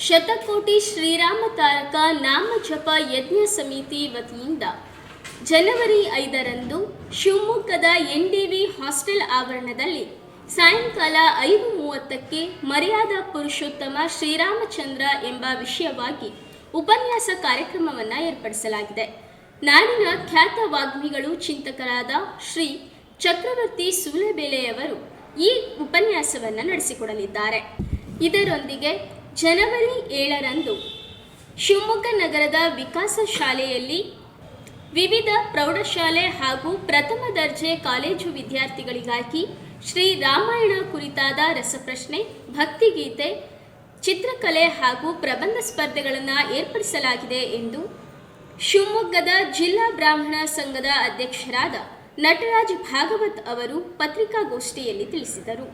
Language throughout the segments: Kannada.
ಶತಕೋಟಿ ಶ್ರೀರಾಮ ತಾರಕ ನಾಮ ಜಪ ಯಜ್ಞ ಸಮಿತಿ ವತಿಯಿಂದ ಜನವರಿ 5ರಂದು ಶಿವಮೊಗ್ಗದ ಎನ್ಡಿವಿ ಹಾಸ್ಟೆಲ್ ಆವರಣದಲ್ಲಿ ಸಾಯಂಕಾಲ 5:30ಕ್ಕೆ ಮರ್ಯಾದಾ ಪುರುಷೋತ್ತಮ ಶ್ರೀರಾಮಚಂದ್ರ ಎಂಬ ವಿಷಯವಾಗಿ ಉಪನ್ಯಾಸ ಕಾರ್ಯಕ್ರಮವನ್ನು ಏರ್ಪಡಿಸಲಾಗಿದೆ. ನಾಡಿನ ಖ್ಯಾತ ವಾಗ್ಮಿಗಳು ಚಿಂತಕರಾದ ಶ್ರೀ ಚಕ್ರವರ್ತಿ ಸೂಲೆಬೇಲೆಯವರು ಈ ಉಪನ್ಯಾಸವನ್ನು ನಡೆಸಿಕೊಡಲಿದ್ದಾರೆ. ಇದರೊಂದಿಗೆ ಜನವರಿ 7ರಂದು ಶಿವಮೊಗ್ಗ ನಗರದ ವಿಕಾಸ ಶಾಲೆಯಲ್ಲಿ ವಿವಿಧ ಪ್ರೌಢಶಾಲೆ ಹಾಗೂ ಪ್ರಥಮ ದರ್ಜೆ ಕಾಲೇಜು ವಿದ್ಯಾರ್ಥಿಗಳಿಗಾಗಿ ಶ್ರೀ ರಾಮಾಯಣ ಕುರಿತಾದ ರಸಪ್ರಶ್ನೆ, ಭಕ್ತಿಗೀತೆ, ಚಿತ್ರಕಲೆ ಹಾಗೂ ಪ್ರಬಂಧ ಸ್ಪರ್ಧೆಗಳನ್ನು ಏರ್ಪಡಿಸಲಾಗಿದೆ ಎಂದು ಶಿವಮೊಗ್ಗದ ಜಿಲ್ಲಾ ಬ್ರಾಹ್ಮಣ ಸಂಘದ ಅಧ್ಯಕ್ಷರಾದ ನಟರಾಜ್ ಭಾಗವತ್ ಅವರು ಪತ್ರಿಕಾಗೋಷ್ಠಿಯಲ್ಲಿ ತಿಳಿಸಿದರು.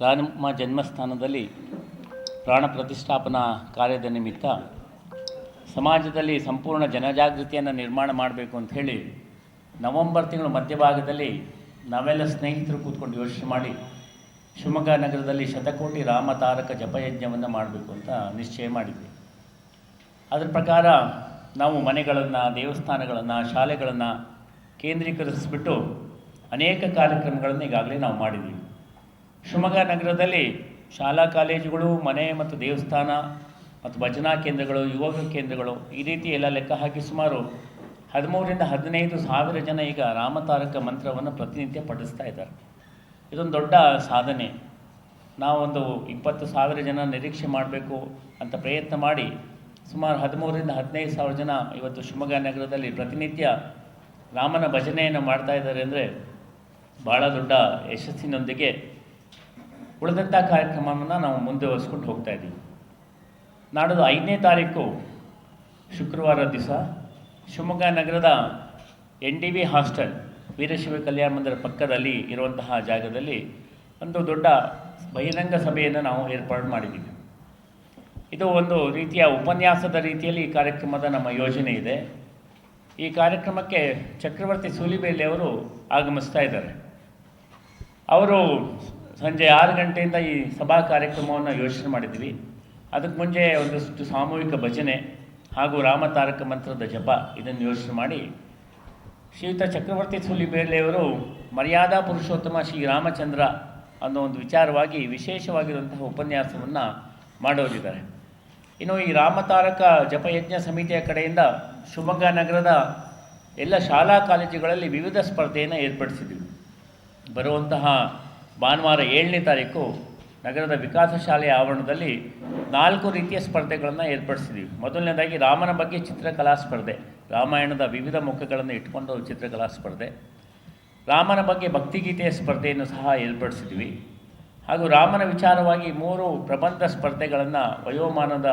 ರಾಮ ಜನ್ಮಸ್ಥಾನದಲ್ಲಿ ಪ್ರಾಣ ಪ್ರತಿಷ್ಠಾಪನಾ ಕಾರ್ಯದ ನಿಮಿತ್ತ ಸಮಾಜದಲ್ಲಿ ಸಂಪೂರ್ಣ ಜನಜಾಗೃತಿಯನ್ನು ನಿರ್ಮಾಣ ಮಾಡಬೇಕು ಅಂತ ಹೇಳಿ ನವೆಂಬರ್ ತಿಂಗಳ ಮಧ್ಯಭಾಗದಲ್ಲಿ ನಾವೆಲ್ಲ ಸ್ನೇಹಿತರು ಕೂತ್ಕೊಂಡು ಯೋಚನೆ ಮಾಡಿ ಶಿವಮೊಗ್ಗ ನಗರದಲ್ಲಿ ಶತಕೋಟಿ ರಾಮ ತಾರಕ ಜಪಯಜ್ಞವನ್ನು ಮಾಡಬೇಕು ಅಂತ ನಿಶ್ಚಯ ಮಾಡಿದ್ವಿ. ಅದರ ಪ್ರಕಾರ ನಾವು ಮನೆಗಳನ್ನು, ದೇವಸ್ಥಾನಗಳನ್ನು, ಶಾಲೆಗಳನ್ನು ಕೇಂದ್ರೀಕರಿಸಿಬಿಟ್ಟು ಅನೇಕ ಕಾರ್ಯಕ್ರಮಗಳನ್ನು ಈಗಾಗಲೇ ನಾವು ಮಾಡಿದ್ದೀವಿ. ಶಿವಮೊಗ್ಗ ನಗರದಲ್ಲಿ ಶಾಲಾ ಕಾಲೇಜುಗಳು, ಮನೆ ಮತ್ತು ದೇವಸ್ಥಾನ ಮತ್ತು ಭಜನಾ ಕೇಂದ್ರಗಳು, ಯುವಕ ಕೇಂದ್ರಗಳು ಈ ರೀತಿ ಎಲ್ಲ ಲೆಕ್ಕ ಹಾಕಿ ಸುಮಾರು 13,000 to 15,000 ಜನ ಈಗ ರಾಮತಾರಕ ಮಂತ್ರವನ್ನು ಪ್ರತಿನಿತ್ಯ ಪಠಿಸ್ತಾ ಇದ್ದಾರೆ. ಇದೊಂದು ದೊಡ್ಡ ಸಾಧನೆ. ನಾವೊಂದು 20,000 ಜನ ನಿರೀಕ್ಷೆ ಮಾಡಬೇಕು ಅಂತ ಪ್ರಯತ್ನ ಮಾಡಿ ಸುಮಾರು 13,000 to 15,000 ಜನ ಇವತ್ತು ಶಿವಮೊಗ್ಗ ನಗರದಲ್ಲಿ ಪ್ರತಿನಿತ್ಯ ರಾಮನ ಭಜನೆಯನ್ನು ಮಾಡ್ತಾ ಇದ್ದಾರೆ ಅಂದರೆ ಭಾಳ ದೊಡ್ಡ ಯಶಸ್ಸಿನೊಂದಿಗೆ ಉಳಿದಂಥ ಕಾರ್ಯಕ್ರಮವನ್ನು ನಾವು ಮುಂದುವರಿಸ್ಕೊಂಡು ಹೋಗ್ತಾ ಇದ್ದೀವಿ. ನಾಡಿದ್ದು 5ನೇ ತಾರೀಕು ಶುಕ್ರವಾರ ದಿವಸ ಶಿವಮೊಗ್ಗ ನಗರದ NDV ಹಾಸ್ಟೆಲ್ ವೀರಶೈವ ಕಲ್ಯಾಣ ಮಂದಿರ ಪಕ್ಕದಲ್ಲಿ ಇರುವಂತಹ ಜಾಗದಲ್ಲಿ ಒಂದು ದೊಡ್ಡ ಬಹಿರಂಗ ಸಭೆಯನ್ನು ನಾವು ಏರ್ಪಾಡು ಮಾಡಿದ್ದೀವಿ. ಇದು ಒಂದು ರೀತಿಯ ಉಪನ್ಯಾಸದ ರೀತಿಯಲ್ಲಿ ಈ ಕಾರ್ಯಕ್ರಮದ ನಮ್ಮ ಯೋಜನೆ ಇದೆ. ಈ ಕಾರ್ಯಕ್ರಮಕ್ಕೆ ಚಕ್ರವರ್ತಿ ಸೂಲಿಬೇಲೆ ಅವರು ಆಗಮಿಸ್ತಾ ಇದ್ದಾರೆ. ಅವರು ಸಂಜೆ 6 ಗಂಟೆಯಿಂದ ಈ ಸಭಾ ಕಾರ್ಯಕ್ರಮವನ್ನು ಯೋಚನೆ ಮಾಡಿದ್ವಿ. ಅದಕ್ಕೆ ಮುಂಚೆ ಒಂದಷ್ಟು ಸಾಮೂಹಿಕ ಭಜನೆ ಹಾಗೂ ರಾಮತಾರಕ ಮಂತ್ರದ ಜಪ ಇದನ್ನು ಯೋಚನೆ ಮಾಡಿ ಶ್ರೀಯುತ ಚಕ್ರವರ್ತಿ ಸೂಲಿಬೇಲೆಯವರು ಮರ್ಯಾದಾ ಪುರುಷೋತ್ತಮ ಶ್ರೀರಾಮಚಂದ್ರ ಅನ್ನೋ ಒಂದು ವಿಚಾರವಾಗಿ ವಿಶೇಷವಾಗಿರುವಂತಹ ಉಪನ್ಯಾಸವನ್ನು ಮಾಡೋರಿದ್ದಾರೆ. ಇನ್ನು ಈ ರಾಮತಾರಕ ಜಪಯಜ್ಞ ಸಮಿತಿಯ ಕಡೆಯಿಂದ ಶಿವಮೊಗ್ಗ ನಗರದ ಎಲ್ಲ ಶಾಲಾ ಕಾಲೇಜುಗಳಲ್ಲಿ ವಿವಿಧ ಸ್ಪರ್ಧೆಯನ್ನು ಏರ್ಪಡಿಸಿದ್ದೀವಿ. ಬರುವಂತಹ ಭಾನುವಾರ 7ನೇ ತಾರೀಕು ನಗರದ ವಿಕಾಸ ಶಾಲೆಯ ಆವರಣದಲ್ಲಿ 4 ರೀತಿಯ ಸ್ಪರ್ಧೆಗಳನ್ನು ಏರ್ಪಡಿಸಿದ್ದೀವಿ. ಮೊದಲನೇದಾಗಿ ರಾಮನ ಬಗ್ಗೆ ಚಿತ್ರಕಲಾ ಸ್ಪರ್ಧೆ, ರಾಮಾಯಣದ ವಿವಿಧ ಮುಖಗಳನ್ನು ಇಟ್ಕೊಂಡು ಚಿತ್ರಕಲಾ ಸ್ಪರ್ಧೆ. ರಾಮನ ಬಗ್ಗೆ ಭಕ್ತಿಗೀತೆಯ ಸ್ಪರ್ಧೆಯನ್ನು ಸಹ ಏರ್ಪಡಿಸಿದ್ವಿ. ಹಾಗೂ ರಾಮನ ವಿಚಾರವಾಗಿ 3 ಪ್ರಬಂಧ ಸ್ಪರ್ಧೆಗಳನ್ನು ವಯೋಮಾನದ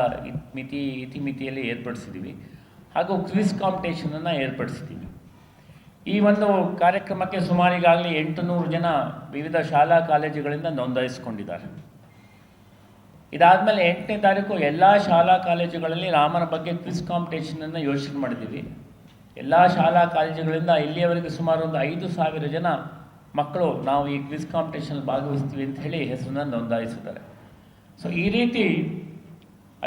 ಇತಿಮಿತಿಯಲ್ಲಿ ಏರ್ಪಡಿಸಿದ್ದೀವಿ. ಹಾಗೂ ಕ್ವಿಜ್ ಕಾಂಪಿಟೇಷನನ್ನು ಏರ್ಪಡಿಸಿದ್ದೀವಿ. ಈ ಒಂದು ಕಾರ್ಯಕ್ರಮಕ್ಕೆ ಸುಮಾರು ಈಗಾಗಲೇ 800 ಜನ ವಿವಿಧ ಶಾಲಾ ಕಾಲೇಜುಗಳಿಂದ ನೋಂದಾಯಿಸಿಕೊಂಡಿದ್ದಾರೆ. ಇದಾದಮೇಲೆ 8ನೇ ತಾರೀಕು ಎಲ್ಲ ಶಾಲಾ ಕಾಲೇಜುಗಳಲ್ಲಿ ರಾಮನ ಬಗ್ಗೆ ಕ್ವಿಜ್ ಕಾಂಪಿಟೇಷನನ್ನು ಯೋಚನೆ ಮಾಡಿದ್ದೀವಿ. ಎಲ್ಲ ಶಾಲಾ ಕಾಲೇಜುಗಳಿಂದ ಇಲ್ಲಿಯವರೆಗೆ ಸುಮಾರು ಒಂದು 5,000 ಜನ ಮಕ್ಕಳು ನಾವು ಈ ಕ್ವಿಜ್ ಕಾಂಪಿಟೇಷನ್ ಭಾಗವಹಿಸ್ತೀವಿ ಅಂತ ಹೇಳಿ ಹೆಸರನ್ನು ನೋಂದಾಯಿಸಿದ್ದಾರೆ. ಸೊ ಈ ರೀತಿ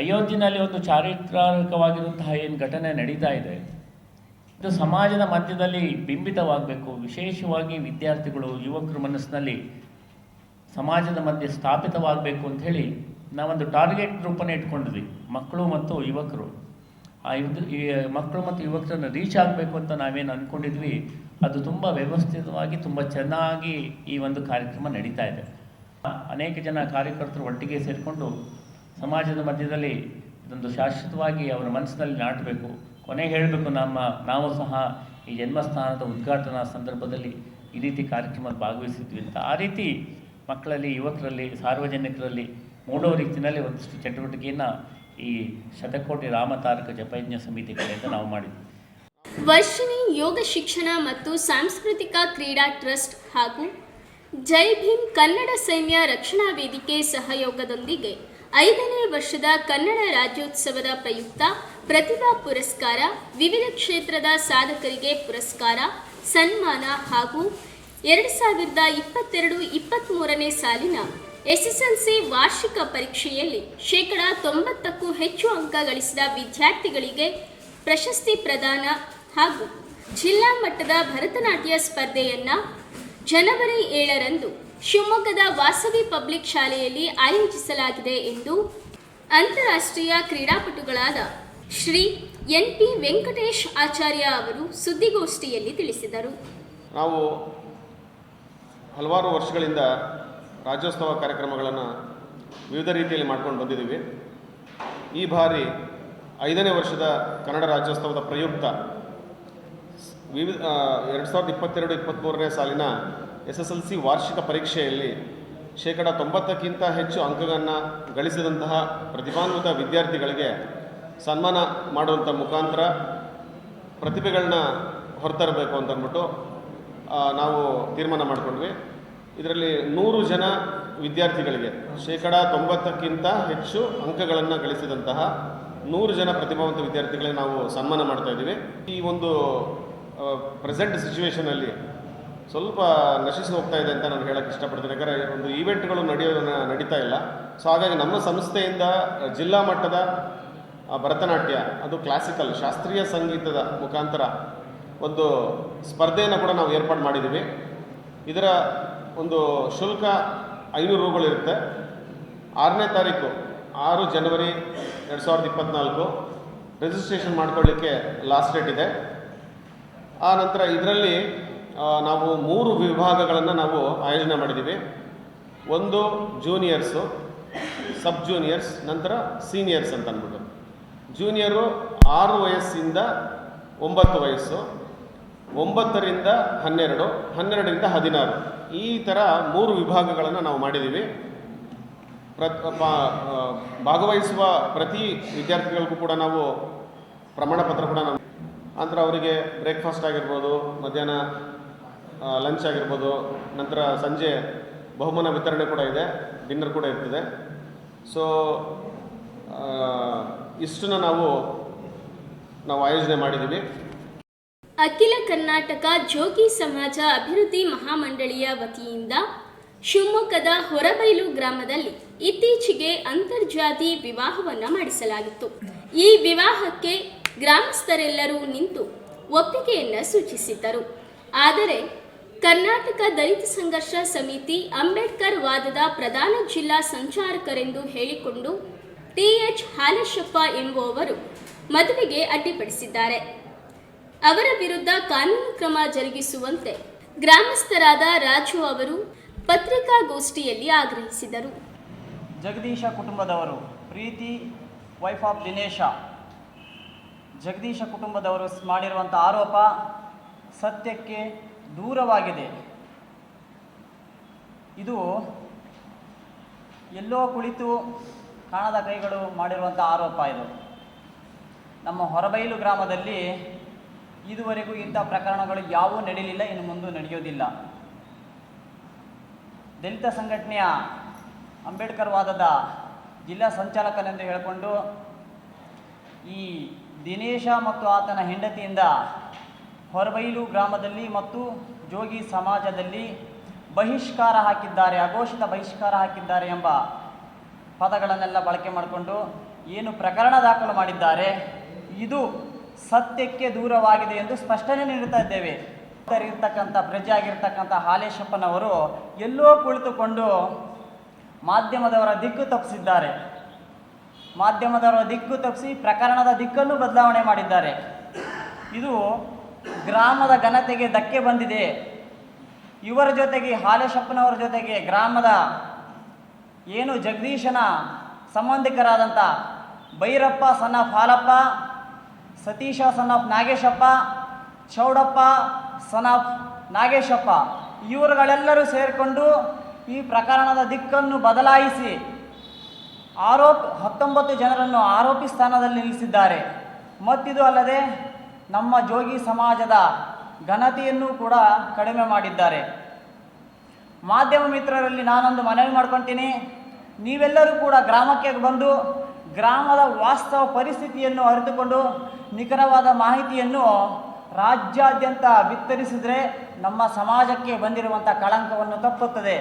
ಅಯೋಧ್ಯೆಯಲ್ಲಿ ಒಂದು ಚಾರಿತ್ರಾತ್ಮಕವಾಗಿರುವಂತಹ ಏನು ಘಟನೆ ನಡೀತಾ ಇದೆ, ಇದು ಸಮಾಜದ ಮಧ್ಯದಲ್ಲಿ ಬಿಂಬಿತವಾಗಬೇಕು. ವಿಶೇಷವಾಗಿ ವಿದ್ಯಾರ್ಥಿಗಳು, ಯುವಕರ ಮನಸ್ಸಿನಲ್ಲಿ ಸಮಾಜದ ಮಧ್ಯೆ ಸ್ಥಾಪಿತವಾಗಬೇಕು ಅಂಥೇಳಿ ನಾವೊಂದು ಟಾರ್ಗೆಟ್ ಗ್ರೂಪನ್ನು ಇಟ್ಕೊಂಡಿದ್ವಿ. ಮಕ್ಕಳು ಮತ್ತು ಯುವಕರು, ಈ ಮಕ್ಕಳು ಮತ್ತು ಯುವಕರನ್ನು ರೀಚ್ ಆಗಬೇಕು ಅಂತ ನಾವೇನು ಅಂದ್ಕೊಂಡಿದ್ವಿ, ಅದು ತುಂಬ ವ್ಯವಸ್ಥಿತವಾಗಿ ತುಂಬ ಚೆನ್ನಾಗಿ ಈ ಒಂದು ಕಾರ್ಯಕ್ರಮ ನಡೀತಾ ಇದೆ. ಅನೇಕ ಜನ ಕಾರ್ಯಕರ್ತರು ಒಟ್ಟಿಗೆ ಸೇರಿಕೊಂಡು ಸಮಾಜದ ಮಧ್ಯದಲ್ಲಿ ಇದೊಂದು ಶಾಶ್ವತವಾಗಿ ಅವರ ಮನಸ್ಸಿನಲ್ಲಿ ನಾಟಬೇಕು. ಕೊನೆಗೆ ಹೇಳಬೇಕು, ನಾವು ಸಹ ಈ ಜನ್ಮಸ್ಥಾನದ ಉದ್ಘಾಟನಾ ಸಂದರ್ಭದಲ್ಲಿ ಈ ರೀತಿ ಕಾರ್ಯಕ್ರಮದಲ್ಲಿ ಭಾಗವಹಿಸಿದ್ವಿ ಅಂತ. ಆ ರೀತಿ ಮಕ್ಕಳಲ್ಲಿ, ಯುವಕರಲ್ಲಿ, ಸಾರ್ವಜನಿಕರಲ್ಲಿ ಮೂಡೋ ರೀತಿಯಲ್ಲಿ ಒಂದಷ್ಟು ಚಟುವಟಿಕೆಯನ್ನು ಈ ಶತಕೋಟಿ ರಾಮತಾರಕ ಜಪಯಜ್ಞ ಸಮಿತಿ ಕಡೆಯಿಂದ ನಾವು ಮಾಡಿದ್ವಿ. ವರ್ಷಿಣಿ ಯೋಗ ಶಿಕ್ಷಣ ಮತ್ತು ಸಾಂಸ್ಕೃತಿಕ ಕ್ರೀಡಾ ಟ್ರಸ್ಟ್ ಹಾಗೂ ಜೈ ಭೀಮ್ ಕನ್ನಡ ಸೈನ್ಯ ರಕ್ಷಣಾ ವೇದಿಕೆ ಸಹಯೋಗದೊಂದಿಗೆ 5ನೇ ವರ್ಷದ ಕನ್ನಡ ರಾಜ್ಯೋತ್ಸವದ ಪ್ರಯುಕ್ತ ಪ್ರತಿಭಾ ಪುರಸ್ಕಾರ, ವಿವಿಧ ಕ್ಷೇತ್ರದ ಸಾಧಕರಿಗೆ ಪುರಸ್ಕಾರ, ಸನ್ಮಾನ ಹಾಗೂ 2022-23ನೇ ಸಾಲಿನ ಎಸ್ಎಸ್ಎಲ್ಸಿ ವಾರ್ಷಿಕ ಪರೀಕ್ಷೆಯಲ್ಲಿ ಶೇಕಡಾ 90ಕ್ಕೂ ಹೆಚ್ಚು ಅಂಕ ಗಳಿಸಿದ ವಿದ್ಯಾರ್ಥಿಗಳಿಗೆ ಪ್ರಶಸ್ತಿ ಪ್ರದಾನ ಹಾಗೂ ಜಿಲ್ಲಾ ಮಟ್ಟದ ಭರತನಾಟ್ಯ ಸ್ಪರ್ಧೆಯನ್ನು ಜನವರಿ 7ರಂದು ಶಿವಮೊಗ್ಗದ ವಾಸವಿ ಪಬ್ಲಿಕ್ ಶಾಲೆಯಲ್ಲಿ ಆಯೋಜಿಸಲಾಗಿದೆ ಎಂದು ಅಂತಾರಾಷ್ಟ್ರೀಯ ಕ್ರೀಡಾಪಟುಗಳಾದ ಶ್ರೀ ಎನ್ ಪಿ ವೆಂಕಟೇಶ್ ಆಚಾರ್ಯ ಅವರು ಸುದ್ದಿಗೋಷ್ಠಿಯಲ್ಲಿ ತಿಳಿಸಿದರು. ನಾವು ಹಲವಾರು ವರ್ಷಗಳಿಂದ ರಾಜ್ಯೋತ್ಸವ ಕಾರ್ಯಕ್ರಮಗಳನ್ನು ವಿವಿಧ ರೀತಿಯಲ್ಲಿ ಮಾಡ್ಕೊಂಡು ಬಂದಿದ್ದೀವಿ. ಈ ಬಾರಿ 5ನೇ ವರ್ಷದ ಕನ್ನಡ ರಾಜ್ಯೋತ್ಸವದ ಪ್ರಯುಕ್ತ 2022-23ನೇ ಸಾಲಿನ SSLC ವಾರ್ಷಿಕ ಪರೀಕ್ಷೆಯಲ್ಲಿ ಶೇಕಡಾ 90ಕ್ಕಿಂತ ಹೆಚ್ಚು ಅಂಕಗಳನ್ನು ಗಳಿಸಿದಂತಹ ಪ್ರತಿಭಾನ್ವಿತ ವಿದ್ಯಾರ್ಥಿಗಳಿಗೆ ಸನ್ಮಾನ ಮಾಡುವಂಥ ಮುಖಾಂತರ ಪ್ರತಿಭೆಗಳನ್ನ ಹೊರತರಬೇಕು ಅಂತಂದ್ಬಿಟ್ಟು ನಾವು ತೀರ್ಮಾನ ಮಾಡಿಕೊಂಡ್ವಿ. ಇದರಲ್ಲಿ 100 ಜನ ವಿದ್ಯಾರ್ಥಿಗಳಿಗೆ ಶೇಕಡಾ 90ಕ್ಕಿಂತ ಹೆಚ್ಚು ಅಂಕಗಳನ್ನು ಗಳಿಸಿದಂತಹ 100 ಜನ ಪ್ರತಿಭಾವಂತ ವಿದ್ಯಾರ್ಥಿಗಳಿಗೆ ನಾವು ಸನ್ಮಾನ ಮಾಡ್ತಾ ಇದ್ದೀವಿ. ಈ ಒಂದು ಪ್ರೆಸೆಂಟ್ ಸಿಚುವೇಷನಲ್ಲಿ ಸ್ವಲ್ಪ ನಶಿಸಿ ಹೋಗ್ತಾ ಇದೆ ಅಂತ ನಾನು ಹೇಳಕ್ಕೆ ಇಷ್ಟಪಡ್ತೀನಿ. ಯಾಕಂದರೆ ಒಂದು ಈವೆಂಟ್ಗಳು ನಡೀತಾ ಇಲ್ಲ. ಸೊ ಹಾಗಾಗಿ ನಮ್ಮ ಸಂಸ್ಥೆಯಿಂದ ಜಿಲ್ಲಾ ಮಟ್ಟದ ಭರತನಾಟ್ಯ, ಅದು ಕ್ಲಾಸಿಕಲ್ ಶಾಸ್ತ್ರೀಯ ಸಂಗೀತದ ಮುಖಾಂತರ ಒಂದು ಸ್ಪರ್ಧೆಯನ್ನು ಕೂಡ ನಾವು ಏರ್ಪಾಡು ಮಾಡಿದ್ದೀವಿ. ಇದರ ಒಂದು ಶುಲ್ಕ 500 ರೂಗಳಿರುತ್ತೆ. 6ನೇ ತಾರೀಕು 6 ಜನವರಿ 2024 ರಿಜಿಸ್ಟ್ರೇಷನ್ ಮಾಡ್ಕೊಳ್ಳಿಕ್ಕೆ ಲಾಸ್ಟ್ ಡೇಟ್ ಇದೆ. ಆ ನಂತರ ಇದರಲ್ಲಿ ನಾವು 3 ವಿಭಾಗಗಳನ್ನು ನಾವು ಆಯೋಜನೆ ಮಾಡಿದ್ದೀವಿ. ಒಂದು ಜೂನಿಯರ್ಸು, ಸಬ್ ಜೂನಿಯರ್ಸ್, ನಂತರ ಸೀನಿಯರ್ಸ್ ಅಂತ ಅಂದ್ಬಿಟ್ಟು. ಜೂನಿಯರು 6 ವಯಸ್ಸಿಂದ 9 ವಯಸ್ಸು, 9ರಿಂದ 12, 12ರಿಂದ 16, ಈ ಥರ 3 ವಿಭಾಗಗಳನ್ನು ನಾವು ಮಾಡಿದ್ದೀವಿ. ಭಾಗವಹಿಸುವ ಪ್ರತಿ ವಿದ್ಯಾರ್ಥಿಗಳಿಗೂ ಕೂಡ ನಾವು ಪ್ರಮಾಣ ಪತ್ರ ಕೂಡ ನಾವು ನಂತರ ಅವರಿಗೆ ಬ್ರೇಕ್ಫಾಸ್ಟ್ ಆಗಿರ್ಬೋದು, ಮಧ್ಯಾಹ್ನ ಲಂಚ್ ಆಗಿರ್ಬೋದು, ನಂತರ ಸಂಜೆ ಬಹುಮಾನ ವಿತರಣೆ ಕೂಡ ಇದೆ, ಡಿನ್ನರ್ ಕೂಡ ಇರ್ತದೆ. ಸೊ ಇಷ್ಟನ್ನು ನಾವು ಆಯೋಜನೆ ಮಾಡಿದ್ದೀವಿ. ಅಖಿಲ ಕರ್ನಾಟಕ ಜೋಗಿ ಸಮಾಜ ಅಭಿವೃದ್ಧಿ ಮಹಾಮಂಡಳಿಯ ವತಿಯಿಂದ ಶಿವಮೊಗ್ಗದ ಹೊರಬೈಲು ಗ್ರಾಮದಲ್ಲಿ ಇತ್ತೀಚೆಗೆ ಅಂತರ್ಜಾತಿ ವಿವಾಹವನ್ನು ಮಾಡಿಸಲಾಗಿತ್ತು. ಈ ವಿವಾಹಕ್ಕೆ ಗ್ರಾಮಸ್ಥರೆಲ್ಲರೂ ನಿಂತು ಒಪ್ಪಿಗೆಯನ್ನು ಸೂಚಿಸಿದ್ದರು. ಆದರೆ ಕರ್ನಾಟಕ ದಲಿತ ಸಂಘರ್ಷ ಸಮಿತಿ ಅಂಬೇಡ್ಕರ್ ವಾದದ ಪ್ರಧಾನ ಜಿಲ್ಲಾ ಸಂಚಾಲಕರೆಂದು ಹೇಳಿಕೊಂಡು TH ಹಾಲೇಶಪ್ಪ ಎಂಬುವವರು ಮದುವೆಗೆ ಅಡ್ಡಿಪಡಿಸಿದ್ದಾರೆ. ಅವರ ವಿರುದ್ಧ ಕಾನೂನು ಕ್ರಮ ಜರುಗಿಸುವಂತೆ ಗ್ರಾಮಸ್ಥರಾದ ರಾಜು ಅವರು ಪತ್ರಿಕಾಗೋಷ್ಠಿಯಲ್ಲಿ ಆಗ್ರಹಿಸಿದರು. ಜಗದೀಶ ಕುಟುಂಬದವರು, ಪ್ರೀತಿ ವೈಫ್ ಆಫ್ ದಿನೇಶ, ಜಗದೀಶ ಕುಟುಂಬದವರು ಮಾಡಿರುವಂಥ ಆರೋಪ ಸತ್ಯಕ್ಕೆ ದೂರವಾಗಿದೆ. ಇದು ಎಲ್ಲೋ ಕುಳಿತು ಕಾಣದ ಕೈಗಳು ಮಾಡಿರುವಂಥ ಆರೋಪ. ಇದು ನಮ್ಮ ಹೊರಬೈಲು ಗ್ರಾಮದಲ್ಲಿ ಇದುವರೆಗೂ ಇಂಥ ಪ್ರಕರಣಗಳು ಯಾವುವೂ ನಡೆಯಲಿಲ್ಲ, ಇನ್ನು ಮುಂದೆ ನಡೆಯೋದಿಲ್ಲ. ದಲಿತ ಸಂಘಟನೆಯ ಅಂಬೇಡ್ಕರ್ ವಾದದ ಜಿಲ್ಲಾ ಸಂಚಾಲಕನೆಂದು ಹೇಳಿಕೊಂಡು ಈ ದಿನೇಶ ಮತ್ತು ಆತನ ಹೆಂಡತಿಯಿಂದ ಹೊರಬೈಲು ಗ್ರಾಮದಲ್ಲಿ ಮತ್ತು ಜೋಗಿ ಸಮಾಜದಲ್ಲಿ ಬಹಿಷ್ಕಾರ ಹಾಕಿದ್ದಾರೆ, ಅಘೋಷಿತ ಬಹಿಷ್ಕಾರ ಹಾಕಿದ್ದಾರೆ ಎಂಬ ಪದಗಳನ್ನೆಲ್ಲ ಬಳಕೆ ಮಾಡಿಕೊಂಡು ಏನು ಪ್ರಕರಣ ದಾಖಲು ಮಾಡಿದ್ದಾರೆ ಇದು ಸತ್ಯಕ್ಕೆ ದೂರವಾಗಿದೆ ಎಂದು ಸ್ಪಷ್ಟನೆ ನೀಡುತ್ತಾ ಇದ್ದೇವೆ. ಇರ್ತಕ್ಕಂಥ ಪ್ರಜೆ ಆಗಿರ್ತಕ್ಕಂಥ ಹಾಲೇಶಪ್ಪನವರು ಎಲ್ಲೋ ಕುಳಿತುಕೊಂಡು ಮಾಧ್ಯಮದವರ ದಿಕ್ಕು ತಪ್ಪಿಸಿದ್ದಾರೆ. ಮಾಧ್ಯಮದವರ ದಿಕ್ಕು ತಪ್ಪಿಸಿ ಪ್ರಕರಣದ ದಿಕ್ಕನ್ನು ಬದಲಾವಣೆ ಮಾಡಿದ್ದಾರೆ. ಇದು ಗ್ರಾಮದ ಘನತೆಗೆ ಧಕ್ಕೆ ಬಂದಿದೆ. ಇವರ ಜೊತೆಗೆ ಹಾಲೇಶಪ್ಪನವರ ಜೊತೆಗೆ ಗ್ರಾಮದ ಏನು ಜಗದೀಶನ ಸಂಬಂಧಿಕರಾದಂಥ Bhairappa son of Halappa, Satish son of Nageshappa, Chowdappa son of Nageshappa, ಇವರುಗಳೆಲ್ಲರೂ ಸೇರಿಕೊಂಡು ಈ ಪ್ರಕರಣದ ದಿಕ್ಕನ್ನು ಬದಲಾಯಿಸಿ 19 ಜನರನ್ನು ಆರೋಪಿ ಸ್ಥಾನದಲ್ಲಿ ನಿಲ್ಲಿಸಿದ್ದಾರೆ. ಮತ್ತಿದು ಅಲ್ಲದೆ ನಮ್ಮ ಜೋಗಿ ಸಮಾಜದ ಘನತೆಯನ್ನು ಕೂಡ ಕಡಿಮೆ ಮಾಡಿದ್ದಾರೆ. ಮಾಧ್ಯಮ ಮಿತ್ರರಲ್ಲಿ ನಾನೊಂದು ಮನವಿ ಮಾಡ್ಕೊತೀನಿ, ನೀವೆಲ್ಲರೂ ಕೂಡ ಗ್ರಾಮಕ್ಕೆ ಬಂದು ಗ್ರಾಮದ ವಾಸ್ತವ ಪರಿಸ್ಥಿತಿಯನ್ನು ಅರಿತುಕೊಂಡು ನಿಖರವಾದ ಮಾಹಿತಿಯನ್ನು ರಾಜ್ಯಾದ್ಯಂತ ಬಿತ್ತರಿಸಿದರೆ ನಮ್ಮ ಸಮಾಜಕ್ಕೆ ಬಂದಿರುವಂಥ ಕಳಂಕವನ್ನು ತಪ್ಪುತ್ತದೆ.